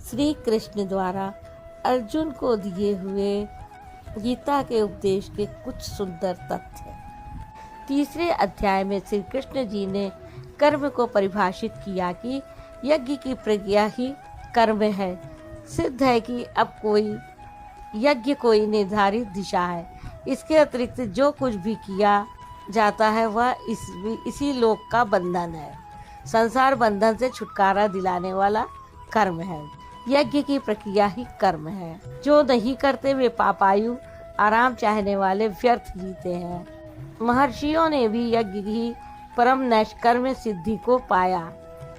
श्री कृष्ण द्वारा अर्जुन को दिए हुए गीता के उपदेश के कुछ सुंदर तथ्य। तीसरे अध्याय में श्री कृष्ण जी ने कर्म को परिभाषित किया कि यज्ञ की प्रक्रिया ही कर्म है। सिद्ध है कि अब यज्ञ कोई निर्धारित दिशा है। इसके अतिरिक्त जो कुछ भी किया जाता है वह इसी लोक का बंधन है। संसार बंधन से छुटकारा दिलाने वाला कर्म है। यज्ञ की प्रक्रिया ही कर्म है। जो नहीं करते वे पापायु आराम चाहने वाले व्यर्थ जीते हैं। महर्षियों ने भी यज्ञ की परम नैष्कर्म्य सिद्धि को पाया।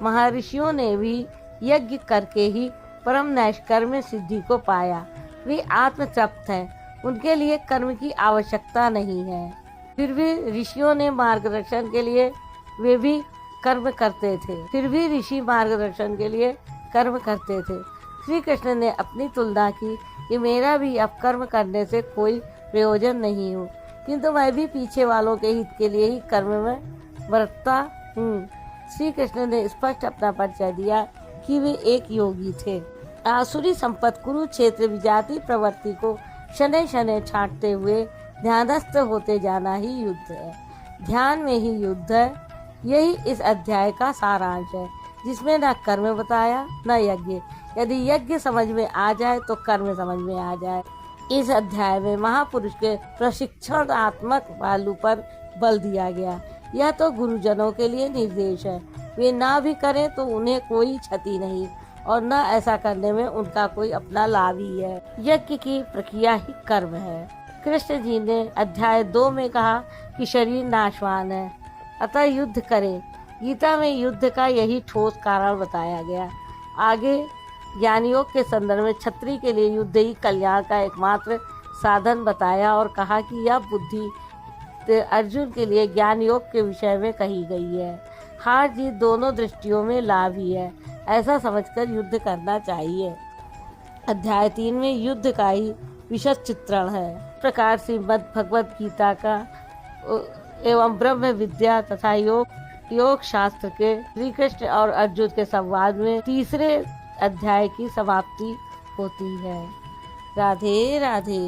महर्षियों ने भी यज्ञ करके ही परम नैष्कर्म्य सिद्धि को पाया। वे आत्म तृप्त हैं, उनके लिए कर्म की आवश्यकता नहीं है। फिर भी ऋषियों ने मार्गदर्शन के लिए वे भी कर्म करते थे। श्री कृष्ण ने अपनी तुलना की कि मेरा भी अब कर्म करने से कोई प्रयोजन नहीं हो, किंतु मैं भी पीछे वालों के हित के लिए ही कर्म में बरतता हूँ। श्री कृष्ण ने स्पष्ट अपना परिचय दिया कि वे एक योगी थे। आसुरी संपत्ति कुरुक्षेत्र विजाति प्रवृत्ति को शनै शनै छांटते हुए ध्यानस्थ होते जाना ही युद्ध है। ध्यान में ही युद्ध है। यही इस अध्याय का सारांश है, जिसमें न कर्म बताया न यज्ञ। यदि यज्ञ समझ में आ जाए तो कर्म समझ में आ जाए। इस अध्याय में महापुरुष के प्रशिक्षणात्मक पहलू पर बल दिया गया। यह तो गुरुजनों के लिए निर्देश है। वे ना भी करें तो उन्हें कोई क्षति नहीं और न ऐसा करने में उनका कोई अपना लाभ ही है। यज्ञ की प्रक्रिया ही कर्म है। कृष्ण जी ने अध्याय 2 में कहा कि शरीर नाशवान है, अतः युद्ध करें। गीता में युद्ध का यही ठोस कारण बताया गया। आगे ज्ञान योग के संदर्भ में क्षत्रिय के लिए युद्ध ही कल्याण का एकमात्र साधन बताया और कहा कि यह बुद्धि अर्जुन के लिए ज्ञान योग के विषय में कही गई है। हार जीत दोनों दृष्टियों में लाभ ही है, ऐसा समझकर युद्ध करना चाहिए। अध्याय 3 में युद्ध का ही विशद चित्रण है। इस प्रकार श्रीमद् भगवद गीता का एवं ब्रह्म विद्या तथा योग शास्त्र के श्री कृष्ण और अर्जुन के संवाद में तीसरे अध्याय की समाप्ति होती है। राधे राधे।